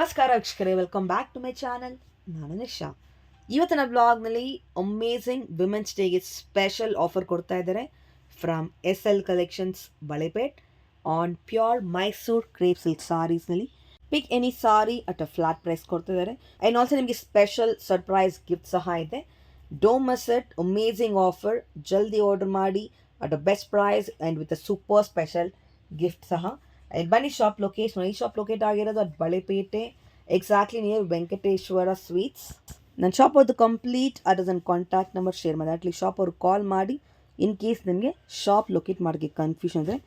ನಮಸ್ಕಾರ ವೀಕ್ಷಕರೇ, welcome back to my channel. ನಾನು ನಿಶಾ. ಇವತ್ತಿನ ಬ್ಲಾಗ್ನಲ್ಲಿ ಅಮೇಝಿಂಗ್ ವಿಮೆನ್ಸ್ ಡೇಗೆ ಸ್ಪೆಷಲ್ ಆಫರ್ ಕೊಡ್ತಾ ಇದ್ದಾರೆ from SL collections Balepet on pure Mysore crepe silk ಸಾರೀಸ್ನಲ್ಲಿ. Pick any sari at a flat price ಕೊಡ್ತಾ ಇದ್ದಾರೆ. ಆ್ಯಂಡ್ ಆಲ್ಸೋ ನಿಮಗೆ ಸ್ಪೆಷಲ್ ಸರ್ಪ್ರೈಸ್ ಗಿಫ್ಟ್ ಸಹ ಇದೆ. Don't miss it. Amazing offer. ಜಲ್ದಿ ಆರ್ಡರ್ ಮಾಡಿ at a best price and with a super special gift ಸಹ. ಬನ್ನಿ ಶಾಪ್ ಲೊಕೇಶನ್. ಈ ಶಾಪ್ ಲೊಕೇಟ್ ಆಗಿರೋದು ಅದು Balepete, exactly near Venkateshwara sweets. ನನ್ನ ಶಾಪ್ ಅವ್ರದ್ದು complete address and contact number share ಮಾಡಿ. ಅಟ್ಲಿ ಶಾಪ್ ಅವ್ರಿಗೆ ಕಾಲ್ ಮಾಡಿ ಇನ್ ಕೇಸ್ ನಿಮಗೆ ಶಾಪ್ ಲೊಕೇಟ್ ಮಾಡೋಕ್ಕೆ ಕನ್ಫ್ಯೂಷನ್ ಅಂದರೆ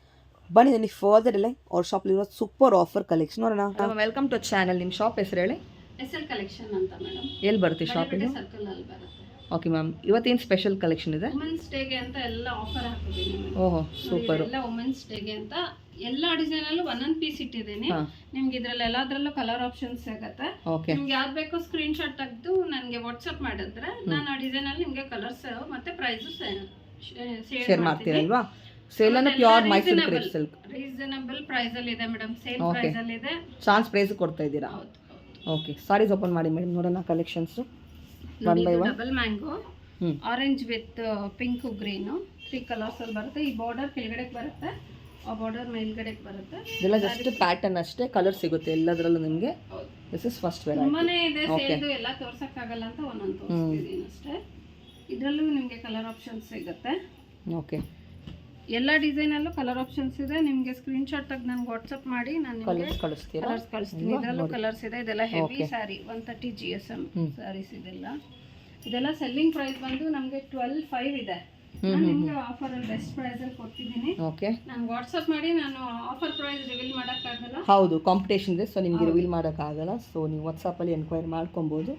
ಬನ್ನಿ. ನನಗೆ ಫರ್ದರ್ ಇಲ್ಲ ಅವ್ರ ಶಾಪಲ್ಲಿರೋ ಸೂಪರ್ ಆಫರ್ ಕಲೆಕ್ಷನ್ ನೋಡೋಣ. Welcome to channel. ನಿಮ್ಮ ಶಾಪ್ ಹೆಸರು ಹೇಳಿ. SL ಕಲೆಕ್ಷನ್ ಅಂತ ಮೇಡಮ್. ಎಲ್ಲಿ ಬರುತ್ತೆ ಶಾಪ್ ಇದು? ಸರ್ಕಲ್ ಅಲ್ಲಿ ಬರುತ್ತೆ. ಓಕೆ ಮ್ಯಾಮ್, ಇವತ್ತೇನು ಸ್ಪೆಷಲ್ ಕಲೆಕ್ಷನ್ ಇದೆ? ವುಮೆನ್ಸ್ ಡೇಗೆ ಅಂತ ಎಲ್ಲ ಆಫರ್ ಹಾಕಿದ್ದೀನಿ. ಓಹೋ ಸೂಪರ್. ಎಲ್ಲ ವುಮೆನ್ಸ್ ಡೇಗೆ ಅಂತ ಎಲ್ಲ ಡಿಸೈನ್ ಅಲ್ಲೂ ಒಂದೊಂದು ಪೀಸ್ ಇಟ್ಟಿದ್ದೀನಿ. ನಿಮ್ಗೆ ಇದ್ರಲ್ಲಿ ಎಲ್ಲಾದ್ರಲ್ಲೂ ಕಲರ್ ಆಪ್ಷನ್ಸ್ ಸಿಗುತ್ತೆ. ನಿಮ್ಗೆ ಯಾವ್ದು ಬೇಕೋ ಸ್ಕ್ರೀನ್ ಶಾಟ್ ತೆಗೆದು ನನಗೆ ವಾಟ್ಸ್ಆಪ್ ಮಾಡಿದ್ರೆ ನಾನು ಆ ಡಿಸೈನ್ ಅಲ್ಲಿ ನಿಮ್ಗೆ ಕಲರ್ಸ್ ಮತ್ತೆ ಪ್ರೈಸ್ ಶೇರ್ ಮಾಡ್ತೀರಲ್ವಾ? ಸೇಲ್ ಅನ್ನು pure Mysore crepe silk reasonable price ಅಲ್ಲಿ ಇದೆ ಮೇಡಮ್. ಸೇಲ್ ಪ್ರೈಸ್ ಅಲ್ಲಿ ಇದೆ. ಚಾನ್ಸ್ ಪ್ರೈಸ್ ಕೊಡ್ತಾ ಇದ್ದೀರಾ? ಓಕೆ, ಸಾರೀಸ್ ಓಪನ್ ಮಾಡಿ ಮೇಡಮ್, ನೋಡೋಣ collections one by one. Double mango, orange with pink green, 3 colours ಅಲ್ಲಿ ಬರುತ್ತೆ. ಈ ಬಾರ್ಡರ್ ಕೆಳಗಡೆ ಬರುತ್ತೆ, ಆ ಬಾರ್ಡರ್ ಮೇಲ್ಗಡೆ ಬರುತ್ತೆ. ಇದೆಲ್ಲ ಜಸ್ಟ್ ಪ್ಯಾಟರ್ನ್ ಅಷ್ಟೇ, ಕಲರ್ ಸಿಗುತ್ತೆ ಎಲ್ಲದರಲ್ಲೂ ನಿಮಗೆ. This is first variety. ತುಂಬಾನೇ ಇದೆ, ಸೇಲ್ದು ಎಲ್ಲ ತೋರ್ಸಕ್ ಆಗಲ್ಲ ಅಂತ ಒಂದೊಂದು ತೋರಿಸ್ತಿದ್ದೀನಿ ಅಷ್ಟೇ. ಇದರಲ್ಲೂ ನಿಮಗೆ ಕಲರ್ ಆಪ್ಷನ್ಸ್ ಸಿಗುತ್ತೆ. ಓಕೆ, ಎಲ್ಲ ಡಿಸೈನ್ ಅಲ್ಲೂ ಕಲರ್ ಆಪ್ಷನ್ಸ್ ಇದೆ. ನಿಮಗೆ ಸ್ಕ್ರೀನ್ ಶಾಟ್ ತೆಗೆದು ನನಗೆ ವಾಟ್ಸ್ಆಪ್ ಮಾಡಿ ನಾನು ನಿಮಗೆ ಕಲರ್ಸ್ ಕಳಿಸ್ತೀನಿ. ಇದರಲ್ಲೂ ಕಲರ್ಸ್ ಇದೆ. ಇದೆಲ್ಲ ಹೆವಿ ಸ್ಯಾರಿ, 130 GSM ಸ್ಯಾರೀಸ್. ಇದೆಲ್ಲ ಸೆಲ್ಲಿಂಗ್ ಪ್ರೈಸ್ ಬಂದು ನಮಗೆ 12,500 ಇದೆ. ನಾನು ನಿಮಗೆ ಆಫರ್ ಅಲ್ಲಿ ಬೆಸ್ಟ್ ಪ್ರೈಸ್ ಅಲ್ಲಿ ಕೊಡ್ತಿದ್ದೀನಿ. ಓಕೆ, ನಾನು ವಾಟ್ಸ್ಆಪ್ ಮಾಡಿ ನಾನು ಆಫರ್ ಪ್ರೈಸ್ ರಿವೀಲ್ ಮಾಡೋಕ್ಕಾಗಲ್ಲ. ಹೌದು, ಕಾಂಪಿಟೇಷನ್ ಇದೆ, ಸೊ ನಿಮಗೆ ರಿವೀಲ್ ಮಾಡೋಕ್ಕಾಗಲ್ಲ. ಸೊ ನೀವು ವಾಟ್ಸಪ್ ಅಲ್ಲಿ ಎನ್ಕ್ವೈರಿ ಮಾಡ್ಕೊಬೋದು.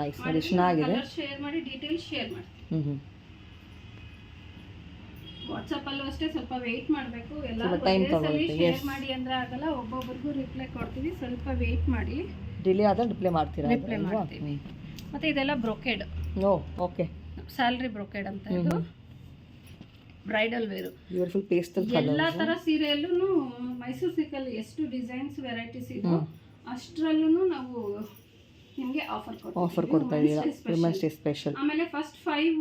ನೈಸ್, ನೋಡಿ ಚೆನ್ನಾಗಿದೆ. ಶೇರ್ ಮಾಡಿ, ಡೀಟೇಲ್ಸ್ ಶೇರ್ ಮಾಡ್ತೀನಿ. ವಾಟ್ಸಪ್ ಅಲ್ಲೂ ಅಷ್ಟೇ ಸ್ವಲ್ಪ ವೆಯ್ಟ್ ಮಾಡಬೇಕು. ಎಲ್ಲ ಶೇರ್ ಮಾಡಿ ಅಂದ್ರೆ ಆಗಲ್ಲ, ಒಬ್ಬೊಬ್ಬರಿಗೂ ರಿಪ್ಲೈ ಕೊಡ್ತೀವಿ. ಸ್ವಲ್ಪ ವೆಯ್ಟ್ ಮಾಡಿ, ಡಿಲೇ ಆದ್ರೆ ರಿಪ್ಲೈ ಮಾಡ್ತೀರಾ? ರಿಪ್ಲೈ ಮಾಡ್ತೀವಿ. ಮತ್ತೆ ಇದೆಲ್ಲ ಬ್ರೊಕೇಡ್. ಓಕೆ, ಸ್ಯಾಲ್ರಿ ಬ್ರೊಕೇಡ್ ಅಂತ. ಇದು bridal wear. Beautiful pastel colour. ಎಲ್ಲ ತರ ಸೀರೆಯಲ್ಲೂ ಮೈಸೂರು ಸಿಲ್ಕಲ್ಲಿ ಎಷ್ಟು ಡಿಸೈನ್ಸ್ ವೆರೈಟೀಸ್ ಇದೆ ಅಷ್ಟರಲ್ಲೂ ನಾವು ನಿಮಗೆ ಆಫರ್ ಕೊಡ್ತಾ ಇದ್ದೀರಾ. Women's day special. ಆಮೇಲೆ ಫಸ್ಟ್ 5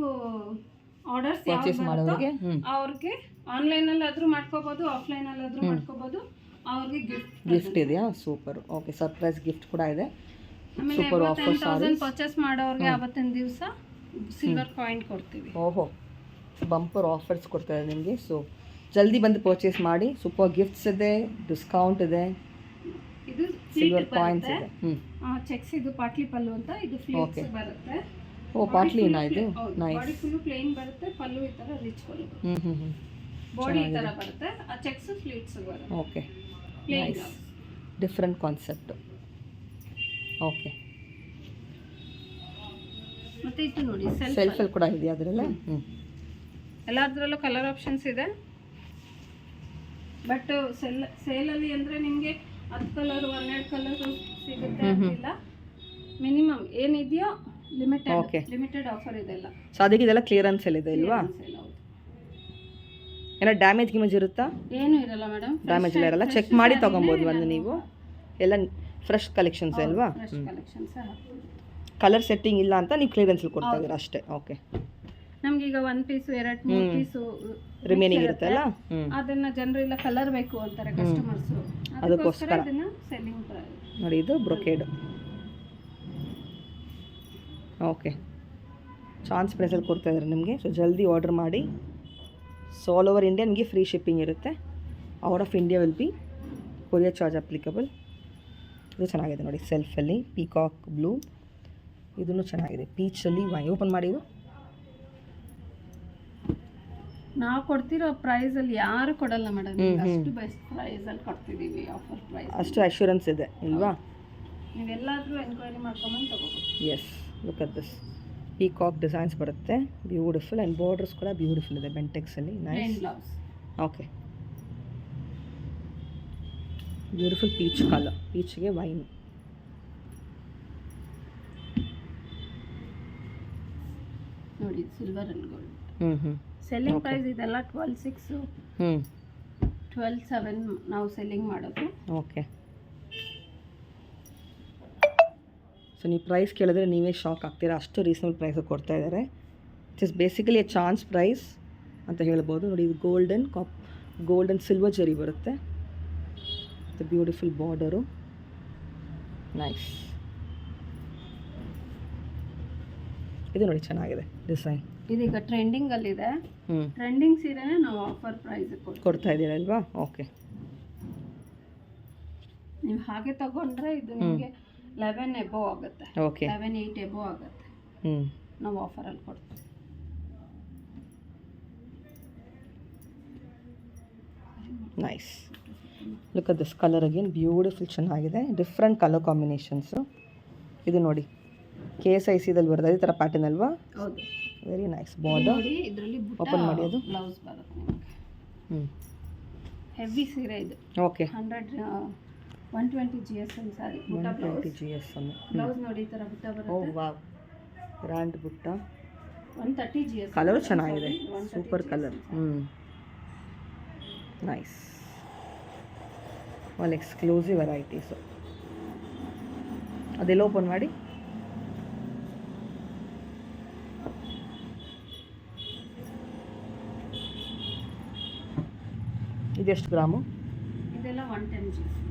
ಆರ್ಡರ್ಸ್ ಪರ್ಚೇಸ್ ಮಾಡೋರಿಗೆ ಅವ್ರಿಗೆ ಆನ್ಲೈನ್ ಅಲ್ಲಿ ಆದ್ರೂ ಮಾಡ್ಕೋಬಹುದು, ಆಫ್ಲೈನ್ ಅಲ್ಲಿ ಆದ್ರೂ ಮಾಡ್ಕೋಬಹುದು. ಅವ್ರಿಗೆ ಗಿಫ್ಟ್ ಇದೆಯಾ? ಸೂಪರ್. ಓಕೆ, ಸರ್ಪ್ರೈಸ್ ಗಿಫ್ಟ್ ಕೂಡ ಇದೆ. ಆಮೇಲೆ 10,000 ಪರ್ಚೇಸ್ ಮಾಡೋರಿಗೆ ಅವತ್ತಿನ ದಿವಸ ಸಿಲ್ವರ್ ಕಾಯಿನ್ ಕೊಡ್ತೀವಿ. ಓಹೋ, ಬಂಪರ್ ಆಫರ್ಸ್ ಕೊಡ್ತಾ ಇದೆ ನಿಮಗೆ. ಸೊ ಜಲ್ದಿ ಬಂದು ಪರ್ಚೇಸ್ ಮಾಡಿ. ಸೂಪರ್ ಗಿಫ್ಟ್ಸ್ ಇದೆ, ಡಿಸ್ಕೌಂಟ್ ಇದೆ, ಇದು ಸಿಲ್ವರ್ ಕಾಯಿನ್ಸ್ ಇದೆ. ಚೆಕ್ಸ್. ಇದು ಪಾಟ್ಲಿ ಪಲ್ಲು ಅಂತ. ಇದು ಫ್ಲೀಟ್ಸ್ ಬರುತ್ತೆ. ಓ, ಪಾಟ್ಲಿನಾ ಇದು? ನೈಸ್. ಬಾಡಿ ಫುಲ್ ಪ್ಲೇನ್ ಬರುತ್ತೆ. ಪಲ್ಲು ಈ ತರ ರಿಚ್ ಪಲ್ಲು. ಬಾಡಿ ಈ ತರ ಬರುತ್ತೆ. ಆ ಚೆಕ್ಸ್ ಫ್ಲೀಟ್ಸ್ ಬರುತ್ತೆ. Okay, nice. Different concept. Okay, ಮತ್ತೆ ಇದು ನೋಡಿ ಸೆಲ್ಫ್ ಕೂಡ ಇದೆ ಅದರಲ್ಲ. ಎಲ್ಲದರಲ್ಲೂ ಕಲರ್ ಆಪ್ಷನ್ಸ್ ಇದೆ. ಬಟ್ ಸೇಲಲ್ಲಿ ಅಂದರೆ ನಿಮಗೆ 10 ಕಲರ್ 12 ಕಲರ್ ಸಿಗುತ್ತೆ ಅಂತಿಲ್ಲ. ಮಿನಿಮಮ್ ಏನಿದೆಯೋ ಲಿಮಿಟೆಡ್ ಆಫರ್ ಇದೆಲ್ಲ. ಸೊ ಅದಕ್ಕೆ ಇದೆಲ್ಲ ಕ್ಲಿಯರೆನ್ಸ್ ಎಲ್ಲ ಇದೆ ಇಲ್ವಾ? ಏನೋ ಡ್ಯಾಮೇಜ್ ಗಿಮೇಜ್ ಇರುತ್ತಾ? ಏನು ಇರಲ್ಲ ಮೇಡಮ್, ಡ್ಯಾಮೇಜ್ ಎಲ್ಲ ಇರಲ್ಲ. ಚೆಕ್ ಮಾಡಿ ತೊಗೊಬೋದು ಬಂದು ನೀವು. ಎಲ್ಲ ಫ್ರೆಶ್ ಕಲೆಕ್ಷನ್ಸ್ ಅಲ್ವಾ? ಕಲರ್ ಸೆಟ್ಟಿಂಗ್ ಇಲ್ಲ ಅಂತ ನೀವು ಕ್ಲಿಯರೆನ್ಸ್ ಕೊಡ್ತಾ ಇದ್ದೀರಾ ಅಷ್ಟೇ. ಓಕೆ, ನಮ್ಗೆ ಈಗ 1 ಪೀಸ್ 2-3 ಪೀಸು ರಿಮೈನಿಂಗ್ ಇರುತ್ತಲ್ಲ, ಅದನ್ನ ಜನರು ಇಲ್ಲ ಕಲರ್ ಬೇಕು ಅಂತಾರೆ ಕಸ್ಟಮರ್ಸ್. ಅದಕ್ಕೋಸ್ಕರ ಅದನ್ನ ಸೆಲ್ಲಿಂಗ್ ಪ್ರೈಸ್. ನೋಡಿ, ಇದು ಬ್ರೊಕೇಡ್. ಓಕೆ, ಚಾನ್ಸ್ ಪ್ರೈಸಲ್ಲಿ ಕೊಡ್ತಾ ಇದ್ದಾರೆ ನಿಮಗೆ. ಸೊ ಜಲ್ದಿ ಆರ್ಡರ್ ಮಾಡಿ. ಸೊ ಆಲ್ ಓವರ್ ಇಂಡಿಯಾ ನಿಮಗೆ ಫ್ರೀ ಶಿಪ್ಪಿಂಗ್ ಇರುತ್ತೆ. Out of India will be courier charge applicable. ಇದು ಚೆನ್ನಾಗಿದೆ ನೋಡಿ, ಸೆಲ್ಫಲ್ಲಿ ಪೀಕಾಕ್ ಬ್ಲೂ. ಇದನ್ನು ಚೆನ್ನಾಗಿದೆ. ಪೀಚಲ್ಲಿ ವೈನ್. ಓಪನ್ ಮಾಡಿ. ಇದು ನಾವು ಕೊಡ್ತಿರೋ ಪ್ರೈಸಲ್ಲಿ ಯಾರು ಕೊಡಲ್ಲ ಮೇಡಮ್. ಅಷ್ಟು ಬೆಸ್ಟ್ ಪ್ರೈಸಲ್ಲಿ ಕೊಡ್ತಿದ್ದೀವಿ. ಆಫರ್ ಪ್ರೈಸ್ ಅಷ್ಟು ಅಶ್ಯೂರೆನ್ಸ್ ಇದೆ ಇಲ್ವಾ? ನೀವೆಲ್ಲಾದರೂ ಎನ್ಕ್ವೈರಿ ಮಾಡ್ಕೊಂಬಂದು ತಗೋಬೋದು. Yes, look at this. Peacock designs ಬರುತ್ತೆ, ಬ್ಯೂಟಿಫುಲ್. ಆ್ಯಂಡ್ ಬಾರ್ಡರ್ಸ್ ಕೂಡ ಬ್ಯೂಟಿಫುಲ್ ಇದೆ ಬೆಂಟೆಕ್ಸಲ್ಲಿ. Nice. Okay, beautiful peach colour. ಪೀಚ್ಗೆ ವೈನ್. ನೋಡಿ, silver and gold. Selling price ಇದೆಲ್ಲ 12,600, 12,700 ನಾವು ಸೆಲ್ಲಿಂಗ್ ಮಾಡೋದು. ಓಕೆ, ಸೊ ನೀವು ಪ್ರೈಸ್ ಕೇಳಿದ್ರೆ ನೀವೇ ಶಾಕ್ ಆಗ್ತೀರಾ, ಅಷ್ಟು ರೀಸನಬಲ್ ಪ್ರೈಸ್ ಕೊಡ್ತಾ ಇದ್ದಾರೆ. It is basically a chance price ಅಂತ ಹೇಳ್ಬೋದು. ನೋಡಿ ಇದು ಗೋಲ್ಡನ್ ಸಿಲ್ವರ್ ಜರಿ ಬರುತ್ತೆ, ದ ಬ್ಯೂಟಿಫುಲ್ ಬಾರ್ಡರು, ನೈಸ್. ಇದು ನೋಡಿ ಚೆನ್ನಾಗಿದೆ ಡಿಸೈನ್. ಇದೀಗ ಟ್ರೆಂಡಿಂಗಲ್ಲಿದೆ. ಟ್ರೆಂಡಿಂಗ್ ಸೀರೆನೇ ನಾವು ಆಫರ್ ಪ್ರೈಸ್ ಕೊಡ್ತಾ ಇದ್ದೀರಲ್ವಾ? ಓಕೆ. ನೀವು ಹಾಗೆ ತಗೊಂಡ್ರೆ ಇದು ನಿಮಗೆ 11 ಎಬೋ ಆಗುತ್ತೆ. ಓಕೆ, 11-8 ಎಬೋ ಆಗುತ್ತೆ. ನಾವು ಆಫರಲ್ಲಿ ಕೊಡ್ತೀವಿ. Nice. Look at this colour again, beautiful, ಚೆನ್ನಾಗಿದೆ. Different colour combinations. ಇದು ನೋಡಿ KSICದಲ್ಲಿ ಬರ್ತದೆ, ಈ ಥರ ಪ್ಯಾಟರ್ನ್ ಅಲ್ವಾ? ಹೌದು, ವೆರಿ ನೈಸ್. ಬಾರ್ಡರ್ ಇದರಲ್ಲಿ ಓಪನ್ ಮಾಡಿ, ಅದು ಬ್ಲೌಸ್ ಬರುತ್ತೆ ನಿಮಗೆ. ಹೆವಿ ಸೀರೆ ಇದು. Okay, 120 GSM sari, 120 GSM blouse ನೋಡಿ ಈ ಥರ ಬುಟ್ಟ ಬರುತ್ತೆ. ಓ ವಾವ್, ಗ್ರ್ಯಾಂಡ್ ಬುಟ್ಟ. 130 GSM. ಕಲರು ಚೆನ್ನಾಗಿದೆ, super colour. Nice. One exclusive varieties. ಅದೆಲ್ಲ ಓಪನ್ ಮಾಡಿ. ಇದೆಷ್ಟು ಗ್ರಾಮು? ಇದೆಲ್ಲ 110 GSM.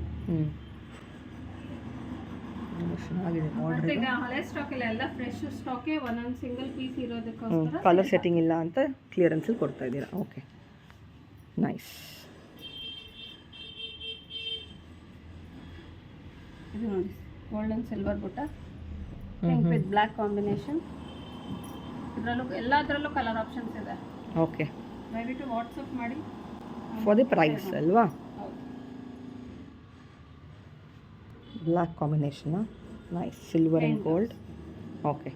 ಚೆನ್ನಾಗಿದೆ. ಮತ್ತೆ ಈಗ ಹಳೆ ಸ್ಟಾಕ್ ಎಲ್ಲ ಫ್ರೆಶ್ ಸ್ಟಾಕೆ, ಒಂದೊಂದು ಸಿಂಗಲ್ ಪೀಸ್ ಇರೋದಕ್ಕೋಸ್ಕರ ಕಲರ್ ಸೆಟ್ಟಿಂಗ್ ಇಲ್ಲ ಅಂತ ಕ್ಲಿಯರೆನ್ಸಲ್ಲಿ ಕೊಡ್ತಾ ಇದ್ದೀರಾ. Okay, nice. ಇದು ನೋಡಿ ಗೋಲ್ಡನ್ ಸಿಲ್ವರ್ ಬುಟ್ಟ, ಪಿಂಕ್ ವಿತ್ ಬ್ಲ್ಯಾಕ್ ಕಾಂಬಿನೇಷನ್. ಇದರಲ್ಲೂ ಎಲ್ಲದರಲ್ಲೂ ಕಲರ್ ಆಪ್ಷನ್ಸ್ ಇದೆ. ಓಕೆ, ದಯವಿಟ್ಟು ವಾಟ್ಸಪ್ ಮಾಡಿ. ಫಾರ್ ದಿ ಪ್ರೈಸ್ ಅಲ್ವಾ? ಹೌದು. Black combination, nice. Silver and gold. Okay,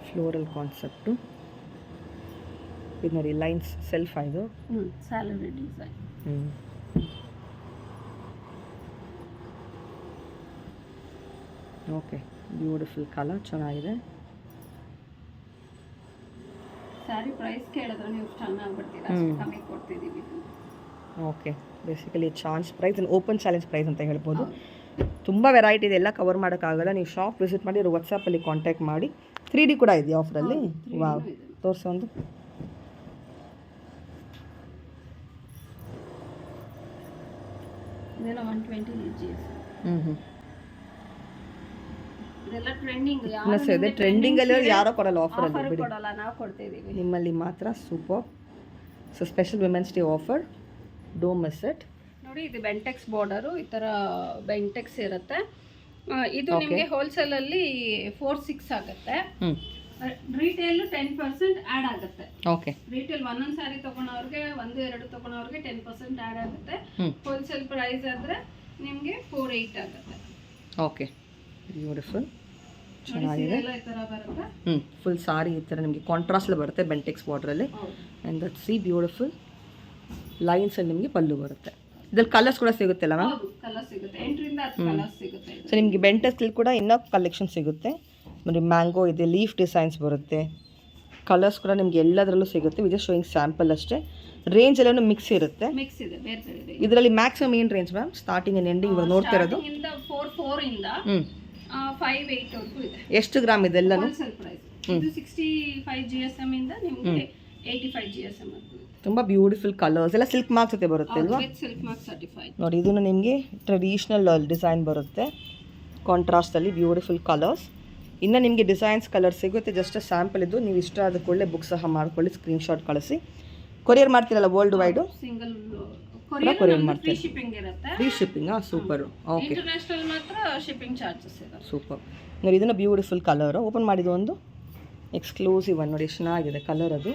floral concept. ಇದು ನೋಡಿ ಲೈನ್ಸ್ ಸೆಲ್ಫ್ ಇದು. Salary design. Okay, beautiful colour, ಚೆನ್ನಾಗಿದೆ. ಸ್ಯಾರಿ ಪ್ರೈಸ್ ಕೇಳಿದ್ರೆ ನೀವು ಸ್ಟನ್ ಆಗ್ಬಿಡ್ತೀರಾ, ಕಮ್ಮಿ ಕೊಡ್ತಿದ್ದೀವಿ. Okay, basically chance price, open challenge price ಅಂತ ಹೇಳ್ಬೋದು. ತುಂಬ ವೆರೈಟಿ ಇದೆ, ಎಲ್ಲ ಕವರ್ ಮಾಡೋಕ್ಕಾಗಲ್ಲ. ನೀವು ಶಾಪ್ ವಿಸಿಟ್ ಮಾಡಿ, ವಾಟ್ಸಪ್ಪಲ್ಲಿ ಕಾಂಟ್ಯಾಕ್ಟ್ ಮಾಡಿ. 3D ಕೂಡ ಇದೆಯಾ ಆಫರಲ್ಲಿ? ವಾವ್, ತೋರಿಸೋ ಒಂದು. ಇದೆಲ್ಲ 120 GSM. ಇದೆಲ್ಲ ಟ್ರೆಂಡಿಂಗ್. ಇದೆ ಟ್ರೆಂಡಿಂಗಲ್ಲಿ ಯಾರೋ ಕೊಡಲ್ಲ ಆಫರಲ್ಲಿ, ಬಿಡಿ, ಕೊಡಲ್ಲ, ನಾವು ಕೊಡ್ತಿದ್ದೀವಿ. ನಿಮ್ಮಲ್ಲಿ ಮಾತ್ರ. Super. So special women's day offer, don't miss it. ನೋಡಿ ಇದು ಬೆಂಟೆಕ್ಸ್ ಬಾರ್ಡರು, ಈ ಥರ ಬೆಂಟೆಕ್ಸ್ ಇರುತ್ತೆ. ಇದು ನಿಮಗೆ ಹೋಲ್ಸೇಲಲ್ಲಿ 4-6 ಆಗುತ್ತೆ. ರಿಟೇಲ್ 10% ಆ್ಯಡ್ ಆಗುತ್ತೆ. ಓಕೆ, ರಿಟೇಲ್ ಒಂದೊಂದು ಸ್ಯಾರಿ ತೊಗೊಳೋರಿಗೆ, 1-2 ತೊಗೊಳೋರಿಗೆ 10% ಆ್ಯಡ್ ಆಗುತ್ತೆ. ಹೋಲ್ಸೇಲ್ ಪ್ರೈಸ್ ಆದರೆ ನಿಮಗೆ 4-8 ಆಗುತ್ತೆ. ಓಕೆ, ಬ್ಯೂಟಿಫುಲ್, ಚೆನ್ನಾಗಿದೆ. ಈ ಥರ ಬರುತ್ತೆ. ಫುಲ್ ಸಾರಿ ಈ ಥರ ನಿಮಗೆ ಕಾಂಟ್ರಾಸ್ಟ್ ಬರುತ್ತೆ ಬೆಂಟೆಕ್ಸ್ ಬಾರ್ಡ್ರಲ್ಲಿ. ಆ್ಯಂಡ್ ದಟ್ ಸಿ ಬ್ಯೂಟಿಫುಲ್ ಲೈನ್ಸಲ್ಲಿ ನಿಮಗೆ ಪಲ್ಲು ಬರುತ್ತೆ. ಇದ್ರಲ್ಲಿ ಕಲರ್ಸ್ ಕೂಡ ಸಿಗುತ್ತಲ್ಲ ಮ್ಯಾಮ್? ಕಲರ್ ಸಿಗುತ್ತೆ, 8ರಿಂದ 10 ಕಲರ್ಸ್ ಸಿಗುತ್ತೆ. ಸೊ ನಿಮಗೆ ಬೆಂಟೆಕ್ಸಲ್ಲಿ ಕೂಡ ಇನ್ನೂ ಕಲೆಕ್ಷನ್ ಸಿಗುತ್ತೆ. ನೋಡಿ ಮ್ಯಾಂಗೋ ಇದೆ, ಲೀಫ್ ಡಿಸೈನ್ಸ್ ಬರುತ್ತೆ, ಕಲರ್ಸ್ ಕೂಡ ನಿಮಗೆ ಎಲ್ಲದರಲ್ಲೂ ಸಿಗುತ್ತೆ. ವಿಜಯ್ ಶೋಯಿಂಗ್ ಸ್ಯಾಂಪಲ್ ಅಷ್ಟೇ. ರೇಂಜ್ ಎಲ್ಲನೂ ಮಿಕ್ಸ್ ಇರುತ್ತೆ. ಮಿಕ್ಸ್ ಇದೆ, ಬೇರೆ ಬೇರೆ ಇದೆ. ಇದರಲ್ಲಿ ಮ್ಯಾಕ್ಸಿಮಮ್ ಏನು range ma'am? Starting and ending ಇವಾಗ ನೋಡ್ತಾ ಇರೋದು 4 ಇಂದ 5-8 ವರೆಗೂ ಇದೆ. ಎಷ್ಟು ಗ್ರಾಮ್ ಇದೆಲ್ಲನೂ? ಹೋಲ್ಸೇಲ್ ಪ್ರೈಸ್ ಇದು 65 GSM ಇಂದ ನಿಮಗೆ 85 GSM ವರೆಗೂ ಇದೆ. ತುಂಬ ಬ್ಯೂಟಿಫುಲ್ ಕಲರ್ಸ್ ಎಲ್ಲ ಸಿಲ್ಕ್ ಮಾರ್ಕ್ಸ್ ಜೊತೆ ಬರುತ್ತೆ ಅಲ್ವಾ? Silk mark certified. ನೋಡಿ ಇದನ್ನು ನಿಮಗೆ ಟ್ರೆಡಿಷ್ನಲ್ ಡಿಸೈನ್ ಬರುತ್ತೆ, ಕಾಂಟ್ರಾಸ್ಟಲ್ಲಿ ಬ್ಯೂಟಿಫುಲ್ ಕಲರ್ಸ್. ಇನ್ನು ನಿಮಗೆ ಡಿಸೈನ್ಸ್ ಕಲರ್ ಸಿಗುತ್ತೆ. ಜಸ್ಟ್ ಸ್ಯಾಂಪಲ್ ಇದು, ನೀವು ಇಷ್ಟ ಆದ ಕೂಡಲೇ ಬುಕ್ ಸಹ ಮಾಡ್ಕೊಳ್ಳಿ, ಸ್ಕ್ರೀನ್ಶಾಟ್ ಕಳಿಸಿ. ಕೊರಿಯರ್ ಮಾಡ್ತೀರಲ್ಲ ವರ್ಲ್ಡ್ ವೈಡು? ಸಿಂಗಲ್ ಕೊರಿಯರ್ ಮಾಡ್ತೀವಿ. ಫ್ರೀ ಶಿಪ್ಪಿಂಗ್ ಇರುತ್ತೆ. ಫ್ರೀ ಶಿಪ್ಪಿಂಗಾ? ಸೂಪರ್. ಓಕೆ, ಇಂಟರ್ನ್ಯಾಷನಲ್ ಮಾತ್ರ ಶಿಪ್ಪಿಂಗ್ ಚಾರ್ಜಸ್ ಇರುತ್ತೆ. ಸೂಪರ್. ನೋಡಿ ಇದನ್ನು ಬ್ಯೂಟಿಫುಲ್ ಕಲರು. ಓಪನ್ ಮಾಡಿದ್ದು ಒಂದು ಎಕ್ಸ್ಕ್ಲೂಸಿವ್ ಒನ್. ನೋಡಿ ಚೆನ್ನಾಗಿದೆ ಕಲರ್, ಅದು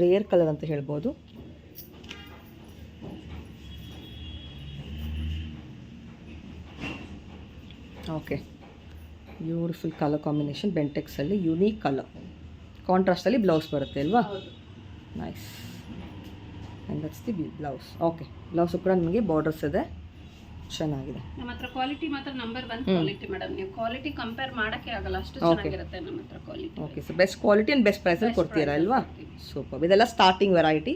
ರೇರ್ ಕಲರ್ ಅಂತ ಹೇಳ್ಬೋದು. ಓಕೆ, ಬ್ಯೂಟಿಫುಲ್ ಕಲರ್ ಕಾಂಬಿನೇಷನ್, ಬೆಂಟೆಕ್ಸಲ್ಲಿ ಯುನೀಕ್ ಕಲರ್, ಕಾಂಟ್ರಾಸ್ಟಲ್ಲಿ ಬ್ಲೌಸ್ ಬರುತ್ತೆ ಅಲ್ವಾ? Nice. And that's the blouse. Okay, blouse ಕೂಡ ನಿಮಗೆ ಬಾರ್ಡರ್ಸ್ ಇದೆ. ಚೆನ್ನಾಗಿದೆ. ನಮ್ಮ ಹತ್ರ ಕ್ವಾಲಿಟಿ ಮಾತ್ರ ನಂಬರ್ 1 ಕ್ವಾಲಿಟಿ ಮೇಡಮ್. ನೀವು ಕ್ವಾಲಿಟಿ ಕಂಪೇರ್ ಮಾಡಕ್ಕೆ ಆಗಲ್ಲ, ಅಷ್ಟು ಚೆನ್ನಾಗಿರುತ್ತೆ ನಮ್ಮ ಹತ್ರ quality. Okay, so best quality and best price ಅಲ್ಲಿ ಕೊಡ್ತೀರಾ ಅಲ್ವಾ? ಸೂಪರ್. ಇದೆಲ್ಲ ಸ್ಟಾರ್ಟಿಂಗ್ ವೆರೈಟಿ,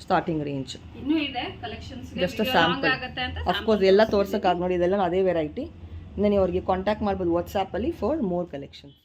ಸ್ಟಾರ್ಟಿಂಗ್ ರೇಂಜ್. ಇನ್ನೂ ಇದೆ ಕಲೆಕ್ಷನ್ಸ್, ಜಸ್ಟ್ ಸ್ಯಾಂಪಲ್ ಆಗುತ್ತೆ ಅಂತ ಆಫ್ ಕೋರ್ಸ್ ಎಲ್ಲ ತೋರ್ಸಕ್ಕೆ ಆಗ ನೋಡಿ. ಇದೆಲ್ಲ ಅದೇ ವೆರೈಟಿ. ನೀವು ಅವ್ರಿಗೆ ಕಾಂಟ್ಯಾಕ್ಟ್ ಮಾಡ್ಬೋದು ವಾಟ್ಸಾಪ್ ಅಲ್ಲಿ ಫಾರ್ ಮೋರ್ ಕಲೆಕ್ಷನ್ಸ್.